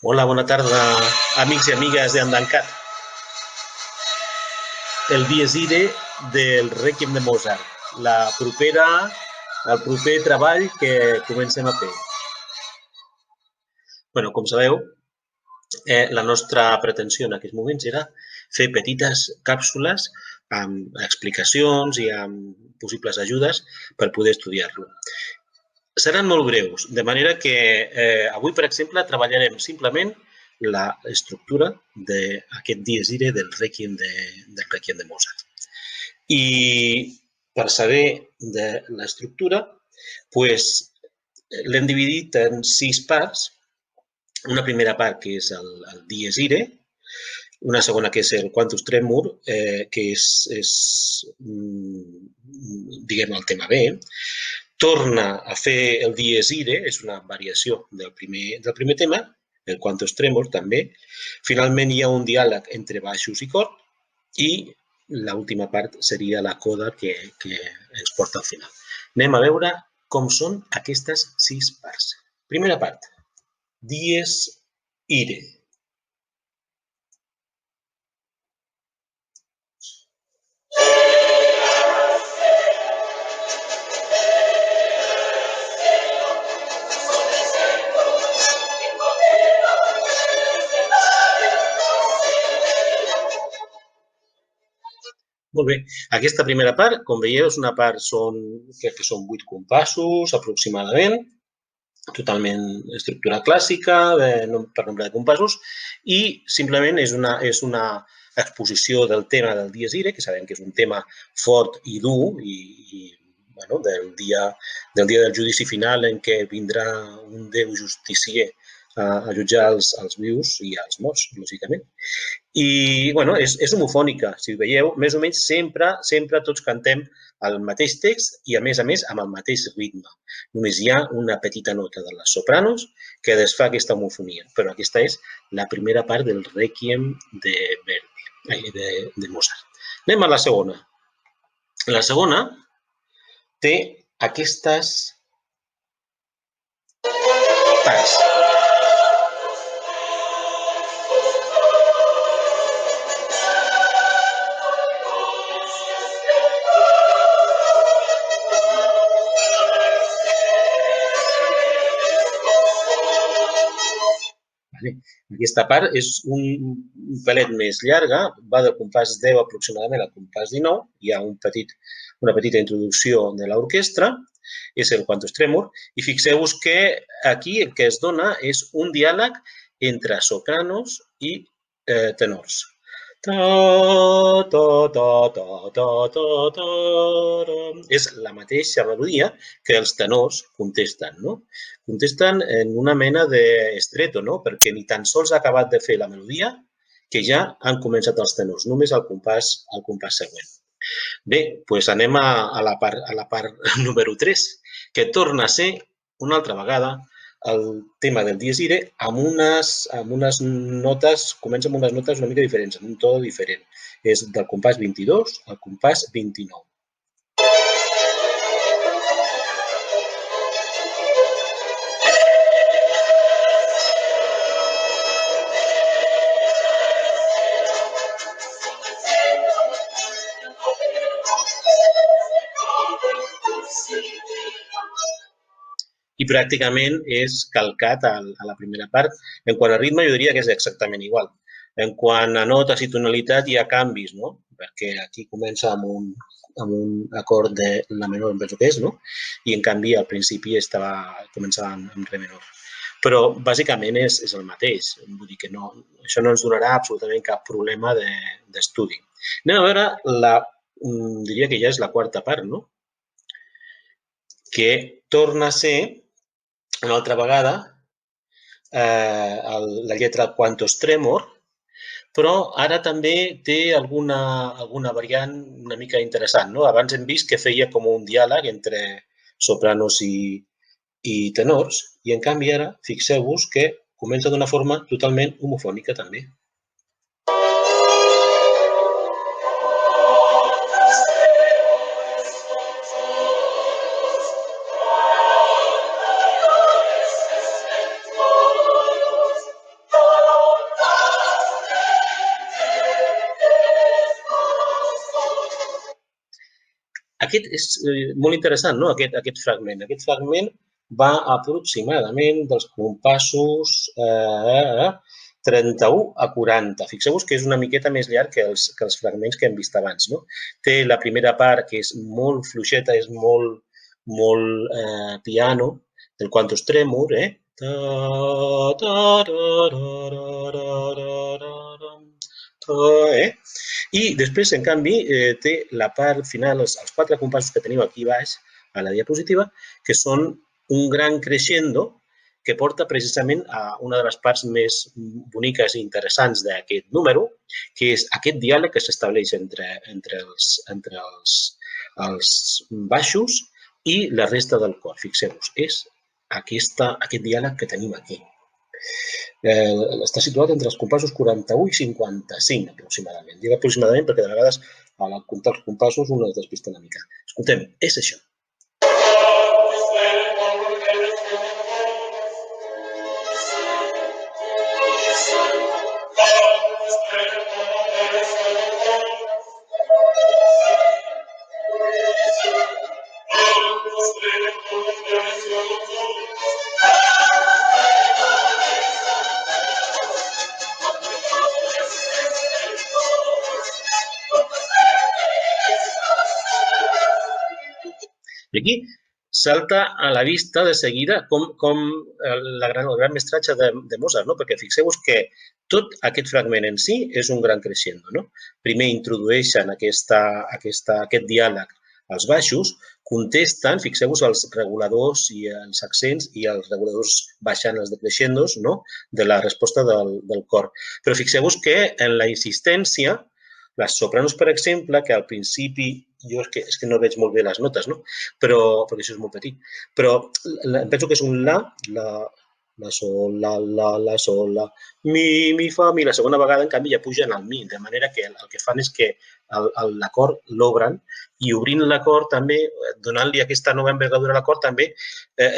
Hola, bona tarda, amics i amigues d'Andancat. El dies ire del Rèquiem de Mozart, el proper treball que comencem a fer. Bueno, com sabeu, la nostra pretensió en aquests moments era fer petites càpsules amb explicacions i amb possibles ajudes per poder estudiar-lo. Seran molt breus, de manera que avui, per exemple, treballarem simplement l'estructura d'aquest dies ire del Rèquiem de Mozart. I per saber de l'estructura, doncs, l'hem dividit en 6 parts. Una primera part, que és el dies ire, una segona, que és el Quantus Tremur, que és diguem, el tema B. Torna a fer el dies ire, és una variació del primer tema, el Quantus Tremur també. Finalment hi ha un diàleg entre baixos i cor i l'última part seria la coda que ens porta al final. Anem a veure com són aquestes 6 parts. Primera part, dies ire. Molt bé. Aquesta primera part, com veieu, és una part, crec que són 8 compassos aproximadament, totalment estructura clàssica per nombre de compassos, i simplement és una exposició del tema del dies ire, que sabem que és un tema fort i dur, i bueno, del dia del judici final en què vindrà un Déu justicier a jutjar els vius i els morts, lògicament. I, bueno, és homofònica, si ho veieu, més o menys sempre tots cantem el mateix text i, a més, amb el mateix ritme. Només hi ha una petita nota de les sopranos que desfà aquesta homofonia, però aquesta és la primera part del Rèquiem de Mozart. Anem a la segona. La segona té aquestes parts. Aquesta part és un pelet més llarga, va del compàs 10 aproximadament al compàs 19, hi ha una petita introducció de l'orquestra, és el Quantus Tremur, i fixeu-vos que aquí el que es dona és un diàleg entre sopranos i tenors. És la mateixa melodia que els tenors contesten, no? Contesten en una mena d'estreto, no? Perquè ni tan sols ha acabat de fer la melodia que ja han començat els tenors, només al compàs següent. Bé, doncs anem a la part número 3, que torna a ser una altra vegada el tema del dies ire amb unes notes, comença amb unes notes una mica diferents, amb un to diferent. És del compàs 22 al compàs 29. I pràcticament és calcat a la primera part. En quant a ritme, jo diria que és exactament igual. En quant a notes i tonalitat, hi ha canvis, no? Perquè aquí comença amb un acord de la menor, em penso que és, no? I, en canvi, al principi començava amb re menor. Però, bàsicament, és el mateix. Vull dir que això no ens donarà absolutament cap problema d'estudi. Anem a veure, diria que ja és la quarta part, no? Que torna a ser una altra vegada la lletra Quantus Tremor, però ara també té alguna variant una mica interessant, no? Abans hem vist que feia com un diàleg entre sopranos i tenors, i en canvi ara fixeu-vos que comença d'una forma totalment homofònica també. aquest és molt interessant, no? Aquest fragment. Aquest fragment va aproximadament dels compassos 31 a 40. Fixeu-vos que és una miqueta més llarg que els fragments que hem vist abans, no? Té la primera part que és molt fluixeta, és molt piano, del Quantus Tremur, I després, en canvi, té la part final, els 4 compassos que tenim aquí baix, a la diapositiva, que són un gran crescendo que porta precisament a una de les parts més boniques i interessants d'aquest número, que és aquest diàleg que s'estableix entre els baixos i la resta del cor. Fixeu-vos, és aquest diàleg que tenim aquí. Està situat entre els compassos 41 i 55, aproximadament. Dic aproximadament perquè de vegades al comptar els compassos un es despista una mica. Escoltem, és això. I aquí salta a la vista de seguida com el gran mestratge de Mozart, no? Perquè fixeu-vos que tot aquest fragment en si és un gran crescendo, no? Primer introdueixen aquest diàleg als baixos, contesten, fixeu-vos, els reguladors i els accents i els reguladors baixant els decrescendos, no? De la resposta del cor. Però fixeu-vos que en la insistència, les sopranos, per exemple, que al principi, jo és que no veig molt bé les notes, no? Perquè això és molt petit, però penso que és un la sol, la sol, la, mi, fa, mi. La segona vegada, en canvi, ja pugen al mi, de manera que el que fan és que l'acord l'obren i obrint l'acord també, donant-li aquesta nova envergadura a l'acord també,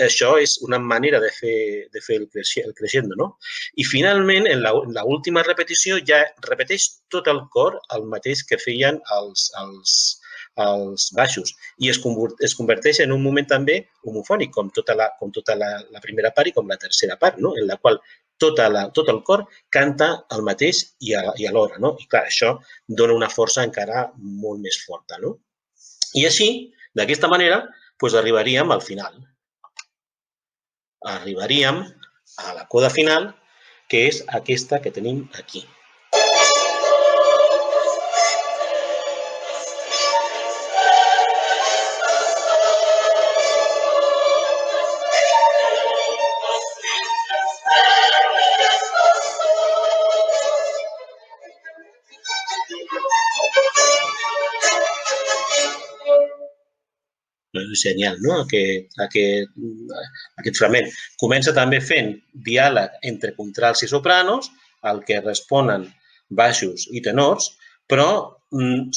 això és una manera de fer el crescendo, no? I finalment, en l'última repetició, ja repeteix tot el cor el mateix que feien els baixos i es converteix en un moment també homofònic, com tota la primera part i com la tercera part, no? En la qual tot el cor canta el mateix i alhora, no? I clar, això dona una força encara molt més forta, no? I així, d'aquesta manera, arribaríem al final. Arribaríem a la coda final, que és aquesta que tenim aquí. Genial, no? Aquest fragment. Comença també fent diàleg entre contrals i sopranos, al que responen baixos i tenors, però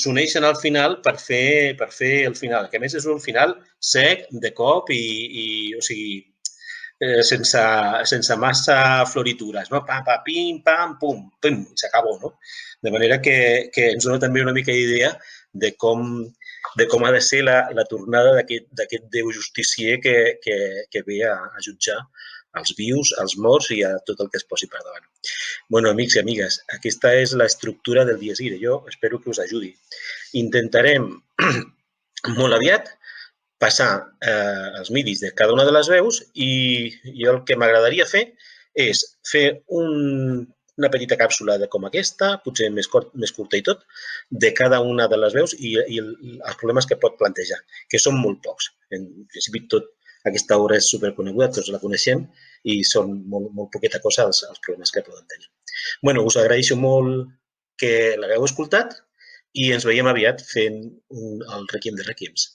s'uneixen al final per fer el final, que a més és un final sec, de cop o sigui, sense massa floritures, no? Pam, pam, pim, pam, pum, pum, s'acabó, no? De manera que ens dona també una mica d'idea de com ha de ser la tornada d'aquest Déu justicier que ve a jutjar els vius, els morts i a tot el que es posi per davant. Bueno, amics i amigues, aquesta és l'estructura del Dies Irae. Jo espero que us ajudi. Intentarem molt aviat passar els midis de cada una de les veus i jo el que m'agradaria fer és fer una petita càpsula com aquesta, potser més curta i tot, de cada una de les veus i els problemes que pot plantejar, que són molt pocs. En principi, aquesta obra és superconeguda, tots la coneixem i són molt poqueta cosa els problemes que poden tenir. Bueno, us agraeixo molt que l'hagueu escoltat i ens veiem aviat fent el Requiem de Requiems.